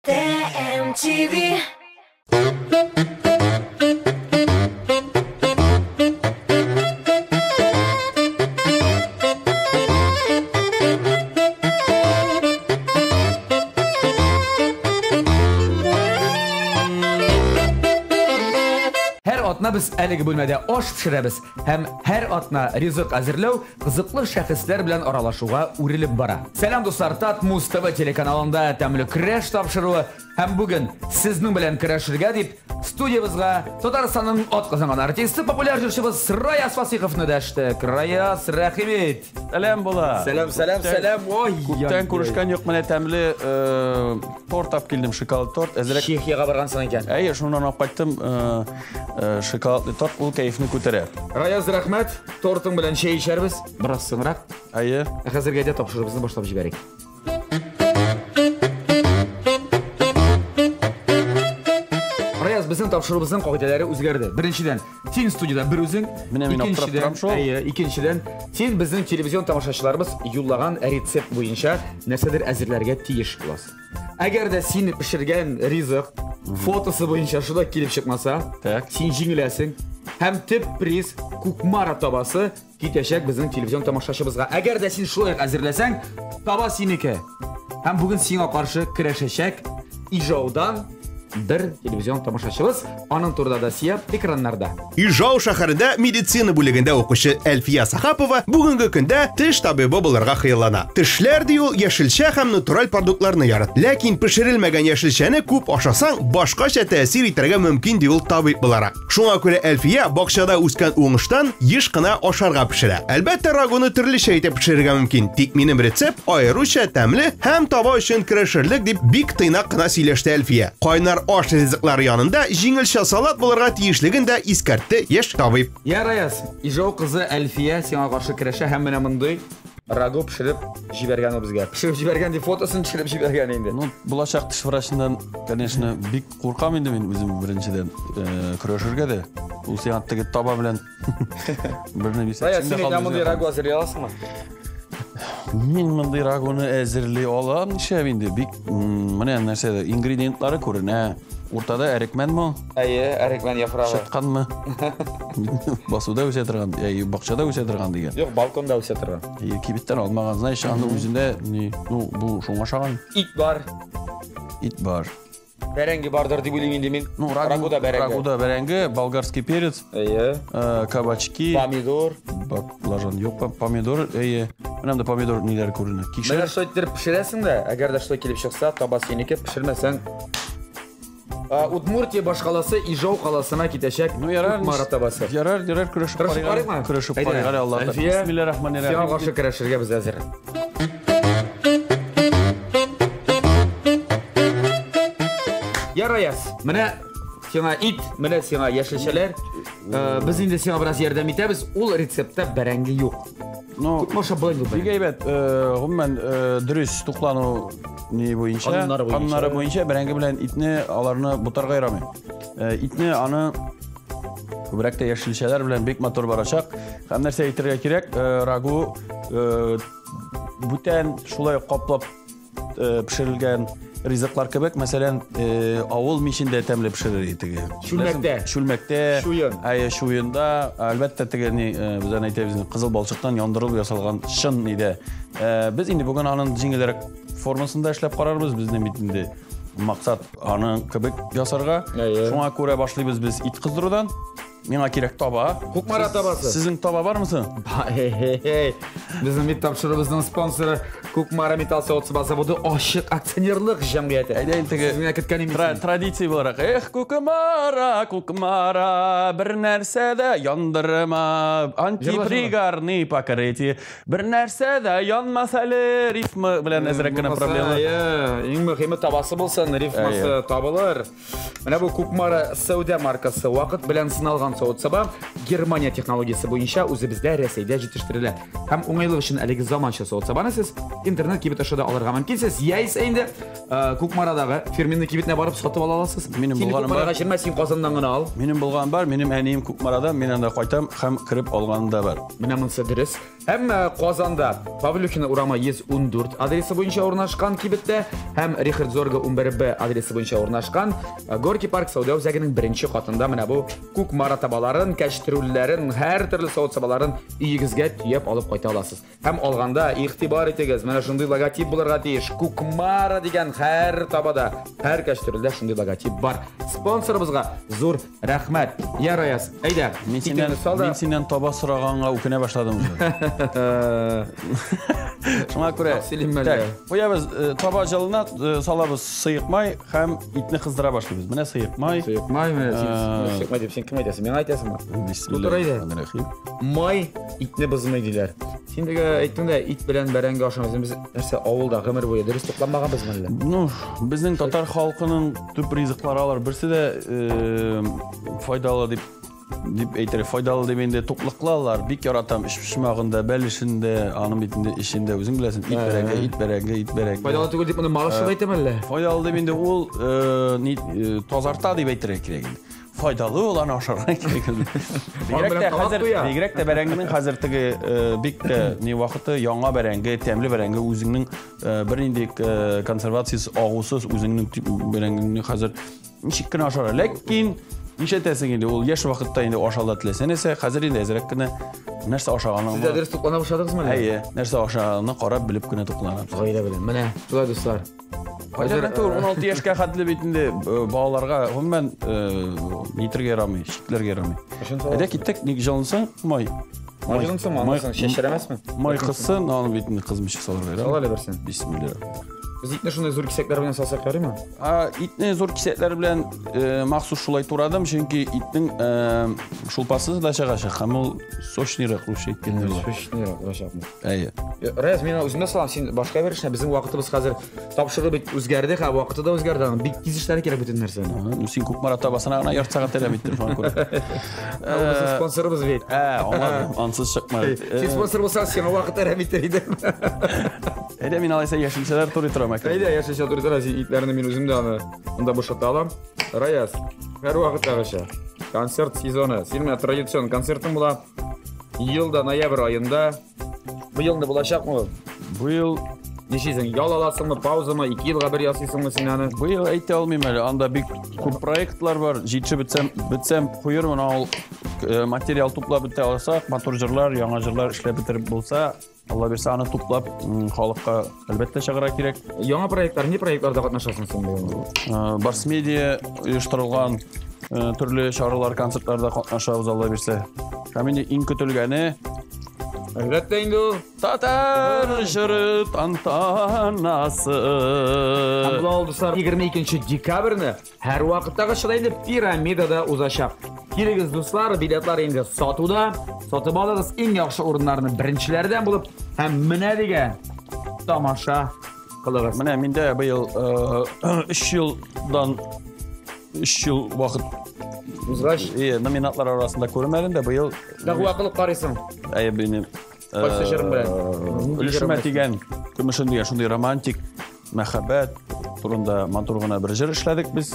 TMTV. Biz әлеге бөлмәдә аш пешерәбез һәм һәр атна ризык әзерләү кызыклы шәхесләр белән аралашуга үрелеп бара. Сәлам дуслар, Тат Муз ТВ телеканалында тәмле көрәш тапшыруы һәм бүген сезнең белән көрәшергә дип студиябызга Татарстанның атказанган артисты, популяр җырчыбыз Раяз Фасиховны дәштек. Раяз, рәхимет. Сәлам була. Сәлам. Ой, күптән күрешкән юк, менә тәмле торт алып килдем, шоколад торт. Әзрәк Чехиягә баргансың икән. Әйе, шуннан алып кайттым. Шоколадлы торт ул кайфны күтәрә. Раяз, рәхмәт. Тортың белән чәй ичәрбез. Бераз соңрак. Әйе. Хәзергә дә тапшырыбызны башлап җибәрик. Безнең тапшырыбызның кагыйдәләре үзгәрде. Беренчедән, син студияда бер үзең, икенчедән, син безнең телевизион тамашачыларыбыз юллаган рецепт буенча нәрсәдер әзерләргә тиеш буласың. Әгәр дә син пешергән ризык фотосы буенча шуда килеп чыкмаса, син җиңеләсең һәм төп приз кукмара табасы китәчәк безнең телевизион тамашачыбызга. Әгәр дә син шулай әзерләсәң, таба синеке. Һәм бүген сиңа каршы көрәшәчәк Ижаудан bir televizyon тамашачыбыз, аның турында да сияп экраннарда. Ижау шәһәрендә медицина бүлегендә укучы Әлфия Сахапова бүгенге көндә теш табибы булырга хыяллана. Тешләр ди ул яшелчә һәм натураль продуктларны ярат. Ләкин пешерелмәгән яшелчәне күп ашасаң, башкача тәэсир итәргә мөмкин ди ул табиб буларак. Шуңа күрә Әлфия бакчада үскән уңыштан еш кына ашарга пешерә. Әлбәттә, рагуны төрлечә итеп пешерергә мөмкин. Тик минем рецепт аеруча тәмле һәм таба өчен керешерлек дип бик тыйнак кына сөйләште Әлфия. Кайнар аш ризыклары янында җиңелчә салат булырга тиешлеген дә искәртте яшь табиб. Я, Раяз, Ижау кызы Әлфия сиңа каршы көрәшә һәм менә мондый рагу пешереп җибәргән ул безгә. Пешереп җибәргән дип фотосын төшереп җибәргән инде. Ну, булачак теш врачыннан, конечно, бик куркам инде мин үзем беренчедән көрәшергә дә. Ул сиңа теге таба белән берне бисә. Раяз, син мондый рагу әзерли аласыңмы? Мин мондый рагуны әзерли алам, нишләп инде? Бик менә нәрсәдә ингредиентлары күренә. Уртада әрекмәнме? Әйе, әрекмән яфрагы. Шатканмы? Басуда үсә торган, бакчада үсә торган дигән. Юк, балконда үсә торган. Кибеттән алмаган, знаешь, аны үзендә, бу шуңа шаган. Ит бар. Бәрәңге бардыр дип уйлыйм инде мин. Рагуда бәрәңге, болгарский перец. Әйе. Кабачки. Помидор. Баклажан юк, помидор. Әйе. Менә помидор ниләр күренә. Менә шулай итеп пешерәсең дә, әгәр дә шулай килеп чыкса, таба синеке, пешермәсәң Удмуртия башкаласы Ижау каласына китәчәк кукмара табасы. Ярар, көрәшеп карыйгы. Көрәшеп карыйгы, Аллаһ. Бисмиллаһир-рахманир-рахим. Сиңа каршы көрәшергә без әзер. Я, Раяз, менә сиңа ит, менә сиңа яшелчәләр. Без инде сиңа бераз ярдәм итәбез. Ул рецептта бәрәңге юк. Кукмаша булды. Бик әйбәт. Гомумән дөрес туклану ни буенча, кануннары буенча бәрәңге белән итне аларны бутарга ярамый. Итне аны күбрәк тә яшелчәләр белән бик матур барачак. Һәм нәрсә әйтергә кирәк? Рагу бүтән шулай каплап пешерелгән ризыклар кебек, мәсәлән, авыл мишендә тәмле пешерер идеге. Шүлмәктә, шуенда, әлбәттә теге без әйтәбез, кызыл балчыктан яндырылып ясалган шын иде. Без инде бүген аның җиңелрәк формасында эшләп карарбыз, безнең бит инде максат аның кебек ясарга. Шуңа күрә башлыйбыз без ит кыздырудан. Миңа кирәк таба. Кукмара табасы. Сезнең таба бармы? Безнең бит тапшырыбызның спонсоры Кукмара Металл заводы ашык акционерлык җәмгыяте. Әйдән теге традиция буларак. Кукмара, бер нәрсәдә яндырма, антипригарный покрытие. Бер нәрсәдә янмас әле, рифмы белән әзрәк кенә проблема. Иң мөһиме табасы булсын, рифмасы табылыр. Менә бу Кукмара Сәүдә маркасы вакыт белән сыналган савыт саба Германия технологиясы буенча үзебездә Рәсәйдә җитештерелә. Һәм уңайлык өчен әлеге заманча савыт сабаны сез интернет кибет ашыда алырга мөмкинсез. Яисә инде Күкмарадагы фирменный кибетне барып сатып ала аласыз. Минем булганым бар. Син Казаннан гына ал. Минем булган бар, минем әнием Күкмарада, мен анда кайтам һәм кирип алганы да бар. Менә монысы дөрес. Һәм Казанда Павлюхина урамы 114 адресы буенча урнашкан кибеттә һәм Рихард Зорга 11Б адресы буенча урнашкан Горький парк сауда үзәгенең беренче катында менә бу Күкмара табаларын, кәчтирүләрен, һәр төрле савыт сабаларын өегезгә төяп алып кайта аласыз. Һәм алганда игътибар итегез, менә шундый логотип булырга тиеш. Күкмара дигән һәр табада, һәр кәчтирүлдә шундый логотип бар. Спонсорыбызга зур рәхмәт. Я Раяз, әйдә. Мин синнән таба сораганга үкенә башладым. Шуңа күрә. Куябыз таба җылына салабыз сыйыкмай һәм итне кыздыра башлыйбыз. Менә сыйыкмай. Сыйыкмай дип син кем әйтәсең? Мен әйтәсеңме? Май итне бызмый диләр. Син дигә әйттең дә ит белән бәрәңге ашамыз. Без нәрсә авылда гомер буе дөрес тукламаганбыз мәллә. Ну, безнең татар халкының төп ризыклары алар. Берсе дә файдалы дип әйтер, файдалы дигәндә туклыклалар. Бик яратам иш пишмагында, бәлешендә, аның битендә ишендә үзең беләсең, ит бәрәңге. Файдалы түгел дип моны малышып әйтәм әллә? Файдалы дигәндә ул тазарта дип әйтер кирәк инде. Файдалы olan ашарга кирәк. Бигрәк тә бәрәңгенең хәзер теге бик ни вакыты яңа бәрәңге, тәмле бәрәңге үзеңнең бер инде консервациясы агусыз үзеңнең бәрәңгеңне хәзер ничек кенә ашара. Ләкин нишәтәсең инде ул яшь вакытта инде ашала теләсәнәсә, хәзер инде әзрәк кенә нәрсә ашаганның. Сез дөрес туклана башладыгызмы? Әйе, нәрсә ашаганны карап белеп кенә тукланам. Гаилә белән. Менә, шулай дуслар. Хәзер 16 яшькә хәтле битендә балаларга гомумән нитергә ярамый, шикләргә ярамый. Әйдә киттек, ник җылынсың? Май. Май җылынсың, анысы шешерәмәсме? Май кызсын, аның битенә кызмыш салырга. Салалы берсен. Бисмилlah. Biz итне шундый зур кисәкләр белән салсак ярыймы? Итне зур кисәкләр белән махсус шулай турадым, чөнки итнең шулпасы да чыгачак, һәм ул сочнирак рус әйткәндә. Сочнирак русчапны. Әйе. Раз мен үземә салам, син башка беришне, безнең вакытыбыз хәзер тапшырып бит үзгәрде, һәм вакыты да үзгәрде. Бик тиз эшләр кирәк бөтен нәрсәне. Син Күкмара табасына гына ярты сәгать теләп иттер, шуңа күрә. Безнең спонсорыбыз бит. Аңладым, ансыз чыкмады. Син спонсор булсаң, сиңа вакыт әрәм итер идем. Әйдә мин алайса яшелчәләр туры торам. Әйдә, яшелчә туры тора, син итләрне мин үзем дә аны анда бушата алам. Раяз, һәр вакыттагыча концерт сезоны. Син менә традицион концертың була елда ноябрь айында. Быел да булачакмы? Быел ничәсен ял аласыңмы, паузамы, 2 елга бер ясыйсыңмы син аны? Быел әйтә алмыйм әле. Анда бик күп проектлар бар. Җитше бетсәм куермын ул материал туплап бетә алсак, мотор җырлар, яңа җырлар эшләп битереп булса, Алла бирсә аны туплап халыкка әлбәттә чыгара кирәк. Яңа проектлар, ни проектларда катнашасың син быел? Барс медиа оештырылган төрле чаралар, концертларда катнашабыз Алла бирсә. Һәм инде иң көтелгәне әлбәттә инде ул татар җыры тантанасы. Абдулла дуслар, 22 декабрьне һәр вакыттагы шулай пирамидада узачак. Килегез дуслар, билетлар инде сатуда. Сатып алыгыз, иң яхшы урыннарны беренчеләрдән булып, һәм менә дигән тамаша кылыгыз. Менә миндә быел 3 ел вакыт узгач, номинатлар арасында күрмәлендә быел вакытлык карыйсың. Әйе, минем Кайсы җырым белән? Өлешмә дигән, көмешен дигән шундый романтик мәхәббәт турында матур гына бер җыр эшләдек без.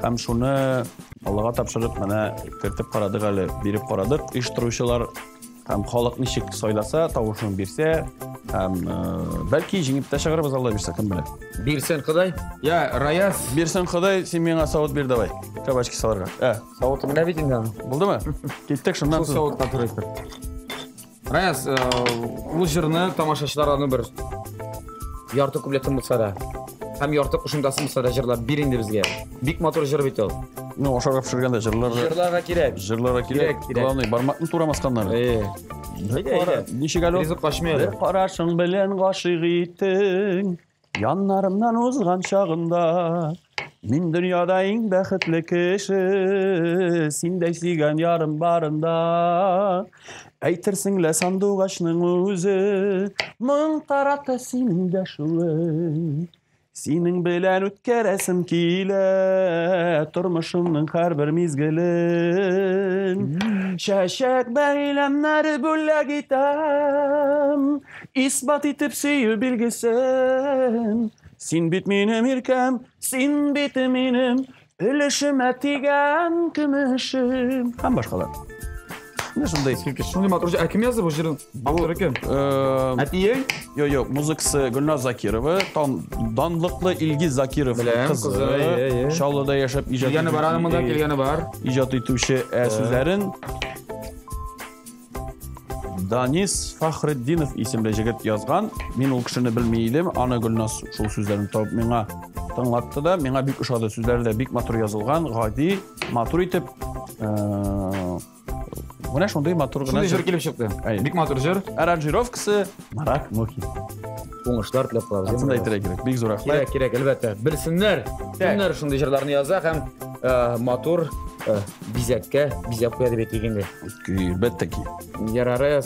Һәм шуны Аллага тапшырып, менә кертеп карадык әле, биреп карадык. Оештыручылар һәм халык ничек сайласа, тавышын бирсә, һәм бәлки җиңеп тә чыгарбыз, Алла бирсә, кем белә. Бирсен Ходай. Я, Раяз, Бирсен Ходай, син миңа савыт бир давай. Кабачки салырга. Савыты менә бит инде. Булдымы? Киттек шуннан соң. Савытка туры әйтер. Раяз, ул җырны тамашачыларны бер ярты куплетын булса да, һәм ярты кушымдасын булса да җырлап бир инде безгә. Бик матур җыр бит ул. Ну, ашарга пешергәндә җырларга кирәк. Җырларга кирәк. Главный бармакны турамасканнар. Әйдә. Ничек әле? Ризык кашмый әле. Карашың белән гашыйк иттең, яннарымнан узган чагында. Мин дөньяда иң бәхетле кеше, синдәй сөйгән ярым барында. Әйтерсең лә сандугачның үзе, моң тарата синең дәшүең. Синең белән үткәрәсем килә тормышымның һәрбер мизгелен. Чәчәк бәйләмнәре бүләк итәм, исбат итеп сөю билгесен. Син бит минем иркәм, син бит минем өлешемә тигән көмешем. Һәм башкалар. Шундай матур. Кем язды бу җырын? Автор кем? Әтиең? Yok, muzikası Gülnaz Zakirova, danlıklı İlgiz Zakirov kızı. Şallı'da yaşap kelgani var, anımında kelgani var. İcat etuvchi sözlerin Danis Fakhriddinov isimli jigit yazgan. Men ol kishini bilmaydim. Ana Gülnaz şol sözlerini topib menga tinglatdi da, menga bik ushadi. Sözleri de bik matur yazılgan, g'adi, matur etib Buna şunday matur gına jır kelib chiqdi. Bik matur jır. Aranjirovkasi Marak Moki. Oңышлар tilab qolamiz. Aslında aytira kerak. Bik zo'r rahmat. Kerak, albatta. Bilsinlar. Kimlar shunday jırlarni yozsa ham matur bizakka bizab qo'yadi deb aytganda. Albatta ki. Yararayaz.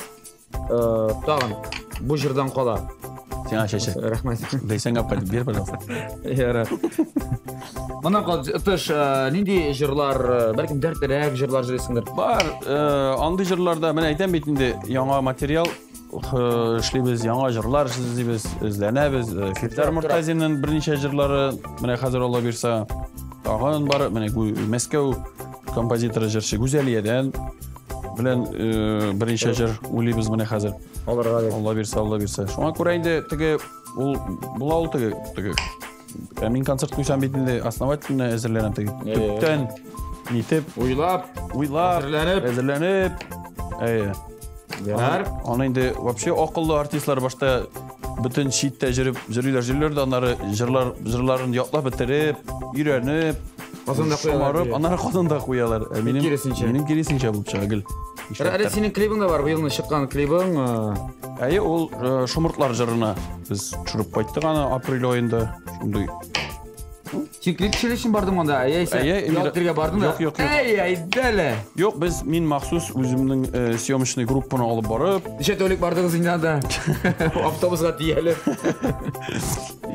Tag'in bu jırdan qola. Sen aşaşı. Rahmat. Deysen gap qaytib ber, pожалуйста. Yarar. Mana qatish nindi jırlar, balkim dardliroq jırlar jıraysiңдар. Бар, андый jırlarda men aytam betinde яңа материал işleybiz, яңа jırlar izleybiz, izlenəbiz. Firtar Murtazin'in bir neçə jırları menə hazır ola bilsə, tağın бар, menə Moskva kompozitori jırçı Güzeliye'den bilen bir neçə jır uyluybiz menə hazır. Allah bilsə. Şuna görə indi tigi ул tigi Min kontsert qo'ysam betinde основательно әзерләнәм tigi. Tüptən nitib, uylab, әзерләнеп. Yarar. Ana indi вообще akıllı artistlar başta bütün şiitte jüriler de onları jırların yatlab bitirip, öyrənib, şomarıb, onları qadında qo'yalar. Menim keresinçe bu çağıl. Ara senin klibin de var, bu yılın çıkan klibin. Ol Şomurtlar jırına biz çürüp qaytdıq ana aprel ayında. Şunday. Sen klip çelişin bardın onda. Yaltırga bardın da. Yok. Dele. Yok, biz men maxsus özümün съемочный gruppunu alıp barıp. Neçə tölük bardınız indi anda? Avtobusga tiyelib.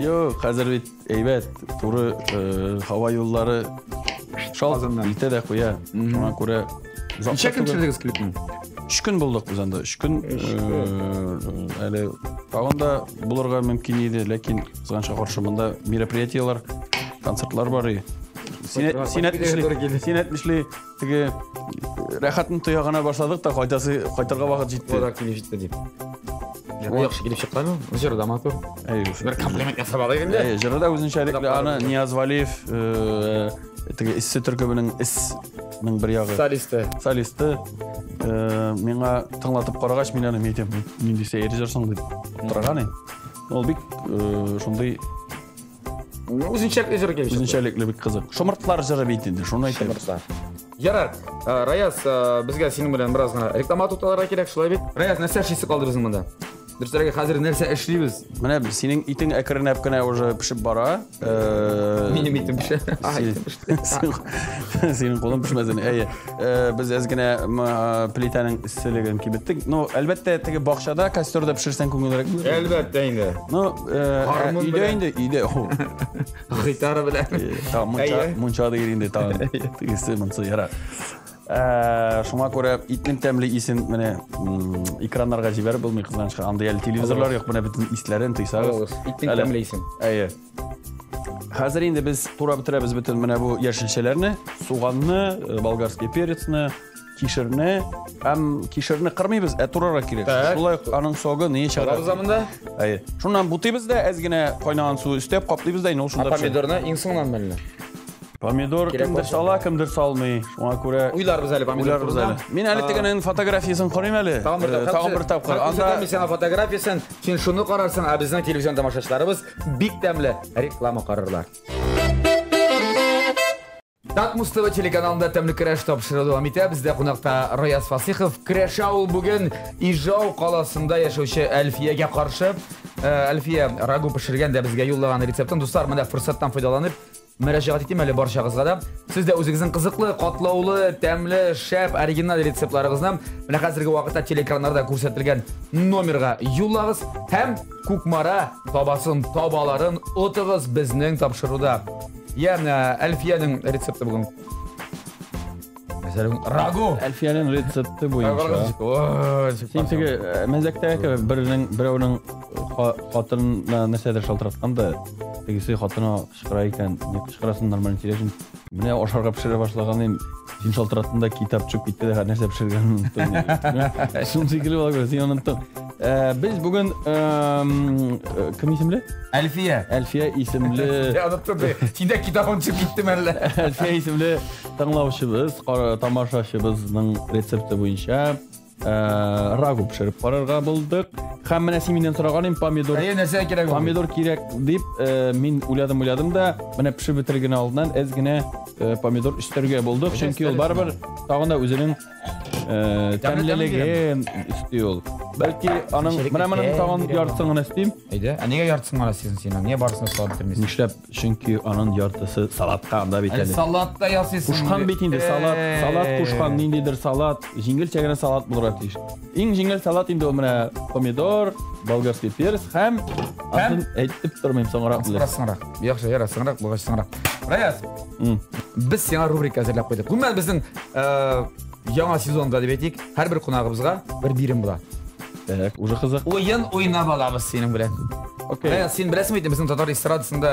Yok, hazır eybət. Turu hava yolları şal bilte de qoya. Ona görə Neçə gün çildiniz klipini? 3 gün bulduk biz anda. 3 gün әле тагында булырга мөмкин иде, ләкин кызганча каршымында мероприятиялар, концертлар бар. Син әйтмешли теге рәхәтне тоягына башладык та кайтырга вакыт җитте. Вакыт җитте дип. Яхшы килеп чыкканмы? Җырда матур. Бер комплимент ясап алайын инде. Җырда үзенчәлекле аны Нияз Валиев теге Иссе төркемнең Исның бер ягы. Солисты. Миңа тыңлатып карагач, мен аны әйтәм, нинди сәер җырсың дип торган. Ул бик шундый үзенчәлекле бик кызык. Шомыртлар җыры бит инде, шуны әйтәм. Ярар. Раяз, безгә синең белән бераз гына реклама туталарга кирәк, шулай бит. Раяз, нәрсә эшлисе калды безнең монда? Дөресрәге хәзер нәрсә эшлибез? Менә синең итең әкренләп кенә уже пешеп бара. Минем итем пешә. Синең кулың пешмәсен. Без әзгенә плитаның исселеген кибеттек. Ну, әлбәттә, теге бакчада, костерда пешерсәң күңелрәк булыр. Әлбәттә инде. Ну, өйдә. Гитара белән. Мунчада иринде тагын. Тегесе монсы ярар. Шуңа күрә итнең тәмле исен менә экраннарга җибәреп булмый кызганычка. Анда әле телевизорлар юк, менә бөтен исләрен тойсагыз. Итнең тәмле исен. Хәзер инде без тура бетерәбез бөтен менә бу яшелчәләрне, суганны, болгарский перецны, кишерне, кишерне кырмыйбыз, турарак кирәк. Шулай аның согы не чыгарабыз заманда? Шуннан бутыйбыз да, әзгенә кайнаган су өстәп каплыйбыз да, ул шунда. Помидорны иң соңнан мәлле. Помидор кемдер сала, кемдер салмый. Шуңа күрә уйларбыз әле помидорны. Мен әле тегенең фотографиясын карыйм әле. Тагын бер тапкыр. Анда син фотографиясын, син шуны карарсың, а безнең телевизион тамашачыларыбыз бик тәмле реклама карарлар. Так Мустава телеканалында тәмле көрәш тапшыру дәвам итә. Бездә кунакта Раяз Фасихов. Көрәшә ул бүген Ижау каласында яшәүче Әлфиягә каршы. Әлфия рагу пешергән дә безгә юллаган рецептын. Дуслар, менә форсаттан файдаланып, мөрәҗәгать итәм әле барчагызга да. Сез дә үзегезнең кызыклы, катлаулы, тәмле, шәп, оригинал рецептларыгызны менә хәзерге вакытта телеэкраннарда күрсәтелгән номерга юллагыз һәм Кукмара табасын, табаларын отыгыз безнең тапшыруда. Ягъни Әлфиянең рецепты бүген. Мәсәлән, рагу. Әлфиянең рецепты буенча. Син теге мәзәктәге берәүнең хатынына нәрсәдер шалтыратканда, тегесе хатына кычкыра икән, не кычкырасын нормаль сөйләшен. Менә ашарга пешерә башлаган син шалтыратында китап чүп китте дә нәрсә пешергәнен онытты. Шун шикелле була син онытты. Без бүген кем исемле? Әлфия. Әлфия исемле. Онытты. Синдә китабың чүп киттеме әллә? Әлфия исемле тыңлаучыбыз, тамашачыбызның рецепты буенча рагу пешереп карарга булдык. Һәм менә син миннән сораганым помидор. Нәрсә кирәк? Помидор кирәк дип мин уйладым да, менә пешеп бетергән алдыннан әз генә помидор өстәргә булдык. Чөнки ул барыбер тагын да үзенең тәмлелеген исти ул. Бәлки аның менә тагын яртысын гына истим. Әйдә, нигә яртысын гына син? Нигә барысын салып бетермисең? Нишләп? Чөнки аның яртысы салатка анда бит әле. Салатта ясыйсың. Кушкан бит инде салат кушкан ниндидер салат, җиңелчә генә салат булырга тиеш. Иң җиңел салат инде ул менә помидор, болгарский перец һәм әйтеп тормыйм соңрак белән. Соңрак. Яхшы, яра, соңрак, булгач соңрак. Раяз. Без сиңа рубрика әзерләп куйдык. Бүген безнең яңа сезонда дип әйтик, һәрбер кунагыбызга бер бирим була. Так, уже кызык. Уен уйнап алабыз синең белән. Окей. Раяз, син беләсеңме инде безнең татар эстрадасында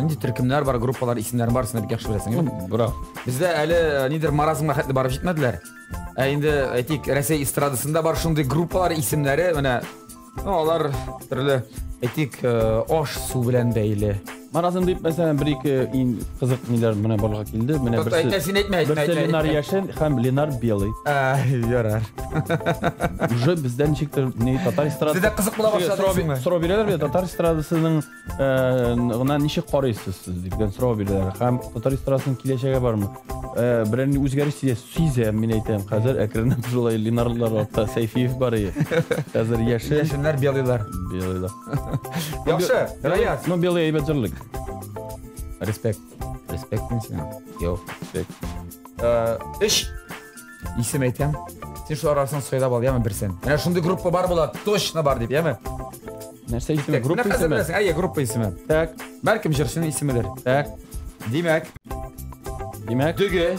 нинди төркемнәр бар, группалар исемнәре барсын бик яхшы беләсең. Бра. Бездә әле нидер маразмга хәтле барып җитмәделәр. Инде әйтик, Россия эстрадасында бар шундый группалар исемнәре, менә алар төрле әйтик, аш су белән бәйле. Маразм дип мәсәлән бер-ике иң кызык ниләр менә барлыкка килде. Менә берсе Ленар яшен һәм Ленар белый. Ярар. Уже бездән ничектер не татар эстрадасы. Сездә кызык була башлады. Сорау бирәләр бит татар эстрадасының гына ничек карыйсыз сез дигән сорау бирәләр. Һәм татар эстрадасының киләчәге бармы? Берәр үзгәреш сизәм мин әйтәм. Хәзер әкренләп шулай Ленарлар артта Сәйфиев бар иде. Хәзер яшеннәр белыйлар. Яхшы, Раяз. Ну белый әйбәт җырлык. Респект. Респект сиңа. Йо, респект. Иш. Исем әйтәм. Син шулар арасынан сайлап ал, яме берсен. Менә шундый группа бар була, точно бар дип, яме. Нәрсә исеме? Группа исеме. Әйе, группа исеме. Так, бәлкем җырчының исемедер. Так. Димәк. Дөге.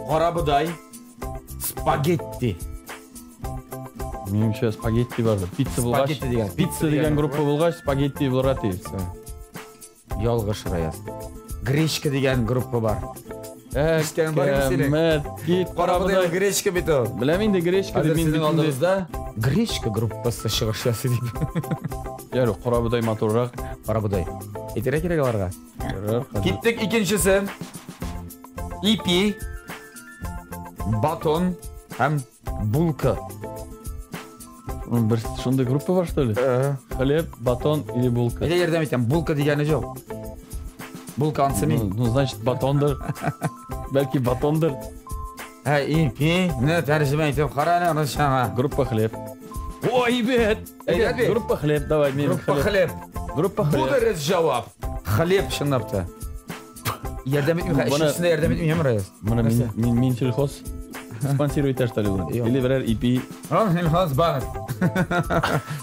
Карабудай. Спагетти. Минемчә спагетти бар. Пицца булгач. Пицца дигән группа булгач, спагетти булырга тиеш. Ялгыш, Раяз. Гречка дигән группа бар. Эшкән бар инде. Кит карабудай гречка бит ул. Беләм инде гречка дип минем алдымызда. Гречка группасы чыгыш ясый дип. Яры, карабудай моторрак. Карабудай. Әйтергә кирәк аларга. Киттек икенчесе. Ипи. Батон һәм булка. Бер шундый группа бар что ли? Хлеб, батон или булка? Әйдә ярдәм итәм. Булка дигәне юк. Булка ансымый. Ну, значит, батондыр. Бәлки батондыр. Ипи. Не тәрҗемә итеп карана рәшәңа. Группа хлеб. Ой, бит. Группа хлеб, давай мен. Группа хлеб. Группа хлеб. Бу дөрес җавап. Хлеб чынлап та. Ярдәм итмә, эшсезне ярдәм итмәм, Раяз. Моны мин сельхоз спонсирует что ли? Или берәр ипи. Сельхоз бар.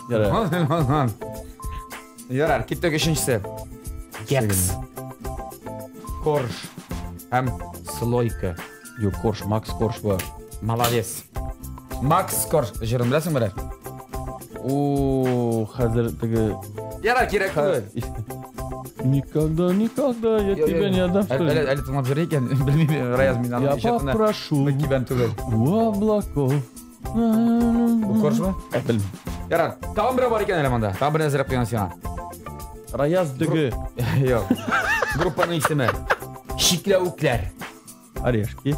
Ярар. Ярар, киттек ишенчесе. Кекс. Корж. Һәм слойка. Юк, корж, Макс корж бар. Молодец. Макс корж. Җырын беләсең белә? О, хәзер теге. Ярар, кирәк түгел. Никогда я тебя не отдам, что ли? Әле тыңлап җыр икән, белмим, Раяз мин аны ишетмәдем. Я попрошу. Кибән түгел. У облаков. Бу коржмы? Белмим. Ярар, тагын бер бар икән әле монда. Тагын бер әзерләп куйган сиңа. Раяз дөге. Юк. Группаның исеме. Шикләүкләр. Орешки.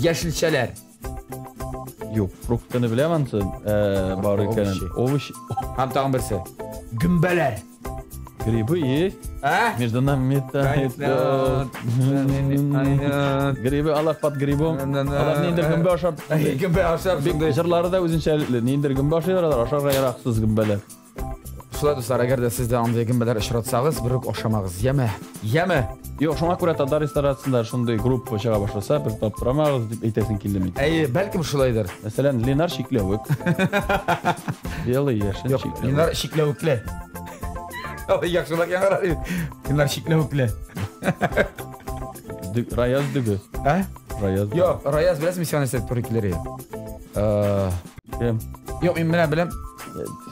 Яшелчәләр. Юк, фруктыны беләм аны. Бар икән. Овощ. Һәм тагын берсе. Гөмбәләр. Грибы есть. Между нами тает. Грибы алак под грибом. Алар ниндер гөмбә ашап. Гөмбә ашап. Җырлары да үзенчәлекле. Ниндер гөмбә ашыйлар, ашарга яраксыз гөмбәләр. Шулай достар, әгәр дә сез дә андый гөмбәләр очратсагыз, берүк ашамагыз. Яме. Юк, шуңа күрә Татар ресторанында шундый группа чыга башласа, бер таптырамагыз дип әйтәсең килде мин. Бәлкем шулайдыр. Мәсәлән, Ленар Шикләвек. Белый яшен Шикләвек. Ленар Шикләвекле. Яхшылык яңгырар. Ленар Шикләвекле. Раяз дүгө. Раяз. Юк, Раяз беләсезме сәнәсәт турикиләре? Кем? Юк, мин беләм.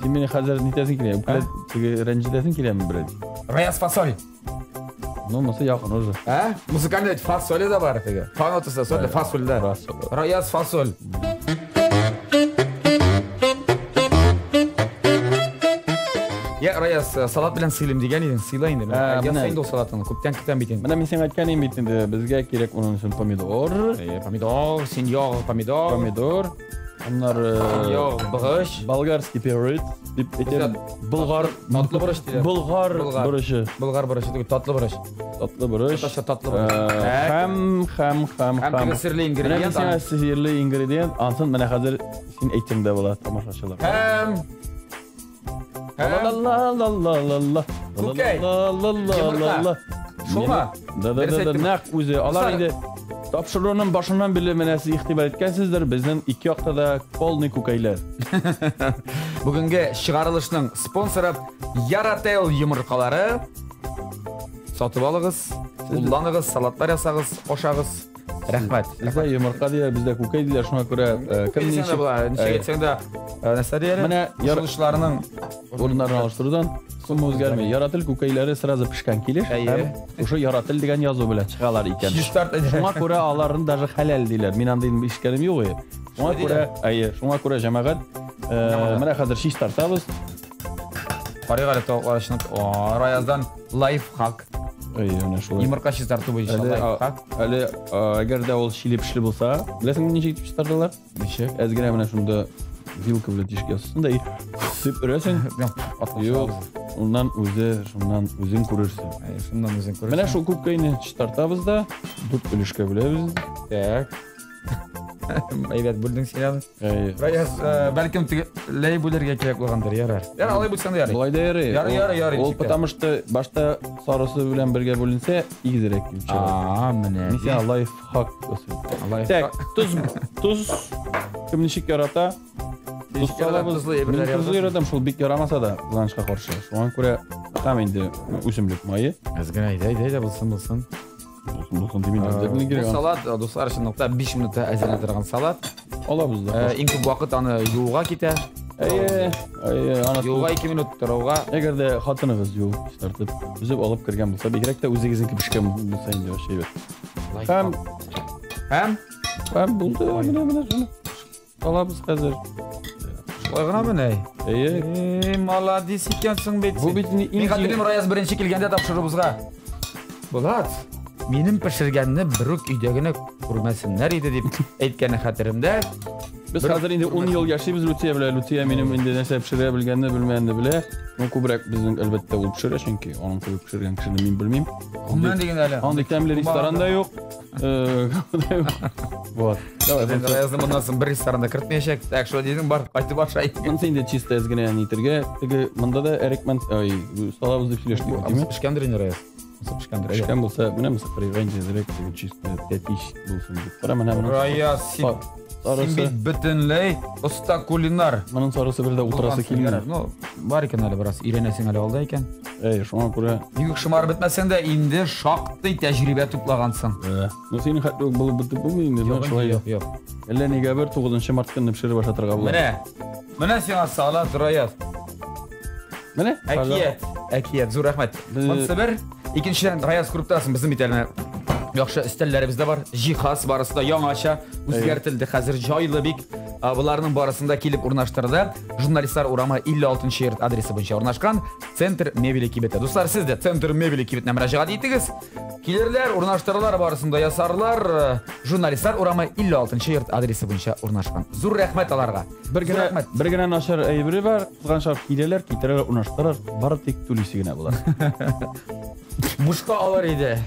Син мине хәзер нитәсең килә? Теге рәнҗидәсең киләме берәр? Раяз фасоль. Ну, насıl yakın уже. Музыкальный фасоль да бар теге. Фанатысы соль, фасоль да. Раяз фасоль. Я Раяз салат белән сыйлым дигән идең, сыйла инде. Ясай инде салатны, күптән көтәм бит инде. Менә мин сиңа әйткәнем бит инде, безгә кирәк уның өчен помидор. Помидор, сеньор, помидор. Onlar бұрыш, болгарский перец, дип әйтәм. Болгар, татлы бұрыш диде. Болгар бұрышы. Болгар бұрышы диге татлы бұрыш. Татлы бұрыш. Татлы бұрыш. Һәм серле ингредиент. Менә серле ингредиент, ансын менә хәзер син әйтсәң дә була тамашачылар. Шума. Нәкъ үзе алар инде тапшыруның башыннан биле менә сез игътибар иткәнсездер, безнең ике якта да полный күкәйләр. Бүгенге чыгарылышның спонсоры Yaratel йомыркалары. Сатып алыгыз, кулланыгыз, салатлар ясагыз, ашагыз. Рәхмәт. Бездә йомырка дия, бездә күкәй диләр, шуңа күрә кем ничек әйтсәң дә нәрсә диярә? Менә ярылышларның урыннарын алыштырудан сумма үзгәрмәй. Yaratıl күкәйләре сразу пешкән килеш, һәм ошо Yaratıl дигән язу белән чыгалар икән. Шуңа күрә аларны даже хәләл диләр. Мин андый ишкәнем юк иде. Шуңа күрә җәмәгать менә хәзер шиш тартабыз. Карыйгалы тавыкларышны Раяздан лайфхак. Йомырка шиш тарту буенча лайфхак. Әле әгәр дә ул чили пешле булса, беләсеңме ничек итеп тарталар? Ничек? Әзгәрә менә шунда вилка белән тишкә ясасын да дип өрәсең. Юк, уннан үзең күрерсең. Шуннан үзең күрерсең. Менә шул күкәйне тартабыз да, дүрт өлешкә бүләбез. Так. Әйбәт бүлдең син. Раяз, бәлкем лей бүләргә кирәк булгандыр, ярар. Ярар, алай булсаң да ярый. Булай да ярый. Ярый. Ул потому что башта сарысы белән бергә бүленсә, игезрәк килеп чыга. Менә. Мисал лайфхак өсен. Так, туз кем ничек ярата? Туз яратам, шул бик ярамаса да, кызганычка каршы. Шуңа күрә там инде үсемлек майы. Әзгәрә әйдә булсын. Салат, дуслар, өчен 5 минутта әзерләп торган салат. Алабыз да. Иң күп вакыт аны юуга китә. Юуга 2 минут торауга. Әгәр дә хатыныгыз юу тартып, үзеп алып кергән булса, бигрәк тә үзегезнең пешкән булса инде шәйбәт. Һәм булды. Менә шуны. Алабыз хәзер. Шулай гына менә. Молодец икәнсең бит. Бу бит мин хәтерим Раяз беренче килгәндә тапшырыбызга. Булат, минем пешергәнне берүк өйдә генә күрмәсеннәр иде дип әйткәне хәтеремдә. Без хәзер инде 10 ел яшибез Лутия белән. Лутия минем инде нәрсә пешерә белгәнне белмәгәнне белә. Ну күбрәк безнең әлбәттә ул пешерә, чөнки аның кебек пешергән кешене мин белмим. Моннан дигән әле. Андый тәмле ресторанда юк. Вот. Давай, Раязны моннан соң бер ресторанда кертмәячәк. Так, шулай дидең, бар, кайтып ашай. Монсы инде чисто әзгенә нитергә. Теге монда да әрекмән, салабыз дип сөйләштек, димме? Пешкәндер инде Раяз. Пешкән булса, менә мисыкрыган җизрәк чисто тәтиш булсын дип. Кара менә моны. Раяз, син бит бөтенләй оста кулинар. Моның сарысы бер дә ултрасы килгән. Ну, бар икән әле бераз иренәсең әле алда икән. Шуңа күрә. Бик шымар бетмәсәң дә инде шактый тәҗрибә туплагансың. Ну синең хәтле булып бетеп булмый инде, шулай. Юк. Әллә нигә бер 9 март көнне пешереп башатырга була. Менә сиңа салат, Раяз. Менә? Әкият, зур рәхмәт. Монсы бер. Икенчедән, Раяз күреп торасың, безнең бит әле яхшы өстәлләребез дә бар. Җиһаз барысы да яңача үзгәртелде. Хәзер җайлы бик. Буларның барысында килеп урнаштырды. Журналистлар урамы 56-нчы йорт адресы буенча урнашкан Центр мебели кибете. Дуслар, сез дә Центр мебели кибетенә мөрәҗәгать итегез. Килерләр, урнаштыралар, барысында ясарлар. Журналистлар урамы 56-нчы йорт адресы буенча урнашкан. Зур рәхмәт аларга. Бер генә начар әйбере бар. Кызганчак килерләр, китерәләр, урнаштыралар. Бары тик түлисе генә була. Мушка алар иде.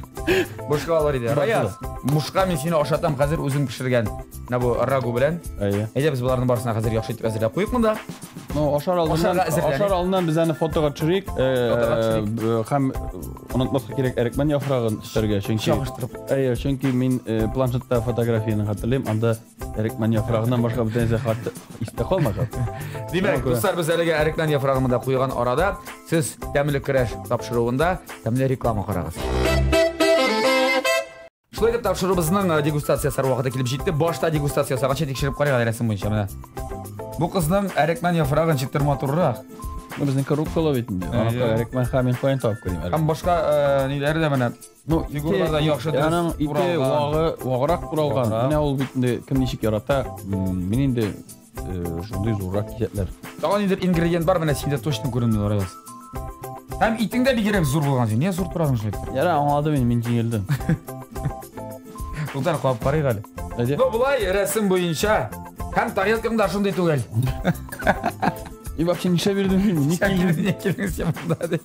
Раяз, мушка мин сине ашатам хәзер үзең пешергән. Менә бу рагу белән. Әйдә без буларның барысына хәзер яхшы итеп әзерләп куйык монда. Ашар алдынан біз әні фотоға түсірейік. Һәм ұнатмасқа керек әрекмен яфрағын істерге. Чөнки мен планшетта фотографияны хатırlayым. Анда әрекмен яфрағынан башқа бір нәрсе хаты истә қалмады. Демек, достар, біз әлеге әрекмен яфрағында қойған арада сіз тәмлі краш тапшыруында тәмлі реклама қарағыз. Шулай деп тапшырубызның дегустациясы уақыты келіп жетті. Башта дегустация сағанша текшеріп қарайық рәсім бойынша мына. Бұл қыздың әрекмен яфрағын четтірма тұрырақ. Біздің руккола бетінде. Әрекмен хамин қойын тауып көрейім. Һәм башқа нелері де міне. Фигураларда яқшы дұрыс ите уағырақ құралған. Міне ол бетінде кім нешік ярата. Мен енді жондай зоррақ кететлер. Таған енді ингредиент бар, міне сенде точно көрінмей орайыз. Һәм итің де бігерек зор болған сен. Не зор тұрағын жайлайды? Яра, аңлады мен жеңелдім. Ұлдар қуап қарайық әлі. Бұлай рәсім бойынша һәм тарелкаңда шындай түгел. И вообще неше бердім мен? Не келдің сен мұнда де.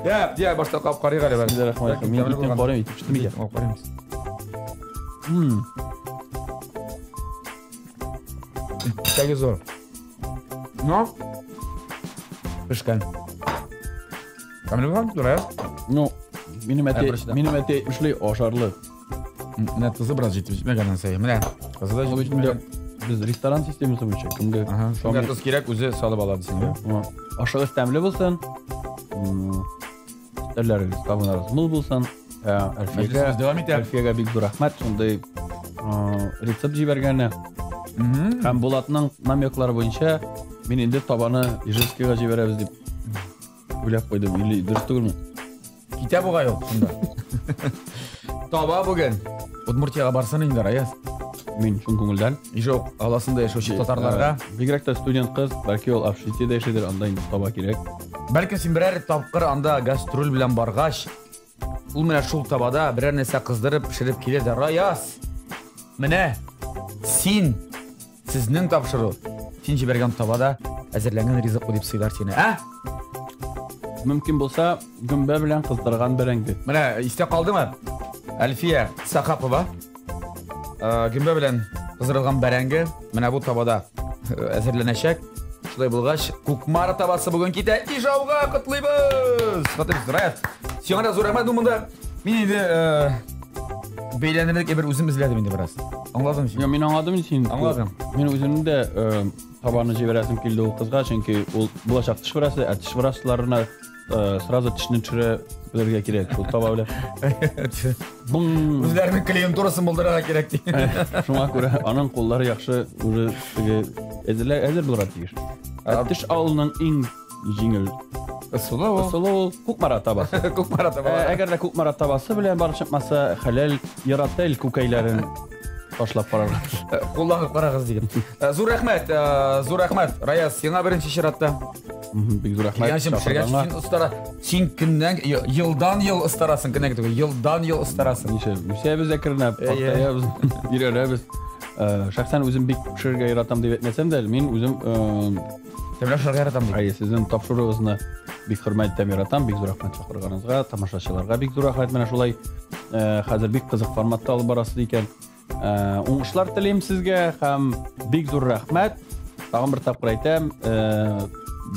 Я башта қуап қарайық әлі бәрі. Рахмет. Мен итен барым, итіп шықты меге. Қуап қараймыз. Тәге зор. Но? Пішкен. Камілі бұған? Дұрайыз? Ну, менің әте үшлей ашарлы. Міне тұзы біраз жетіп жетмегенін сәйі. Міне, қызы да жетіп жетмеген. Біз ресторан системасы бойынша кімге? Кімге тұз керек, өзі салып алады сен. Ашығыз тәмлі болсын, үстерлеріңіз табынарыз мұл болсын, Әлфияға бик зор рахмет, сондай рецепт жібергені. Һәм болатының намеклары бойынша мен енді табаны Ижевскийға жіберебіз деп ойлап қойдым. Или дұрыс түгілмі? Кете бұға yok сонда. Таба бүгін Удмуртияға барсын енді Раяз. Мен шын көңілден. Жоқ, аласында яшошы татарларға. Бигрәкті студент қыз, бәлки ол Авшитеде яшедер, анда енді таба керек. Бәлкім сен бірәр тапқыр анда гастроль білән барғаш, ул менә шул табада бірәр нәрсә қыздырып, пішіріп келеді. Раяз, менә син, сізнің тапшыру, сен жіберген табада әзірләнген ризық деп сыйлар сені, Мүмкін болса, гүмбә белән қыздырған бәрәңді. Менә истә қалдымы? Әлфия Сақапова гүмбә белән қыздырылған бәрәңге менә бу табада әзерләнәчәк. Шулай булгач, Кукмара табасы бүген китә. Ижауга котлыйбыз. Хатırlayып Раяз. Сиңа да зур рәхмәт монда. Мин инде бәйләнерлек бер үзем эзләдем инде бераз. Аңладың син? Мен аңладым син. Аңладым. Мен үземне дә табаны җибәрәсем килде ул кызга, чөнки ул булачак тиш врасы, тиш врасларына сразу тишне төшерә белергә кирәк. Ул таба белән. Үзләренең клиентурасын булдырырга кирәк ди. Шуңа күрә аның куллары яхшы, уже әзер булырга тиеш. Тиш авылның иң җиңел ысулы Кукмара табасы. Кукмара табасы. Әгәр дә Кукмара табасы белән барып чыкмаса, хәләл ярател күкәйләрен ташлап барар. Кулланып карагыз дигән. Зур рәхмәт. Раяз, сиңа беренче чиратта. Бик зур рәхмәт. Син көннән елдан ел ыстарасың, көннән түгел, елдан ел ыстарасың. Үсәбез әкренәп, пахтаябыз, бирәбез. Шәхсән үзем бик пешерергә яратам дип әйтмәсәм дә, мин үзем Тәмле пешерергә яратам дип. Сезнең тапшыруыгызны бик хөрмәт итәм, яратам. Бик зур рәхмәт чакырганыгызга, тамашачыларга бик зур рәхмәт. Менә шулай хәзер бик кызык форматта алып барасыз икән. Уңышлар телим сезгә һәм бик зур рәхмәт. Тагын бер тапкыр әйтәм,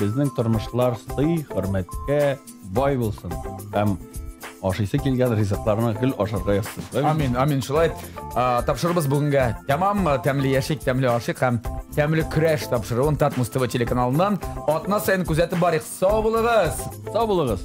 безнең тормышлар сый, хөрмәткә бай булсын. Һәм ашыйсы килгән ризыкларны гел ашарга язсын. Амин, шулай. Тапшырыбыз бүгенгә тәмам тәмле яшик, тәмле ашык һәм тәмле краш тапшыруын Татмус ТВ телеканалыннан атна сайын күзәтеп барыйк. Сау булыгыз.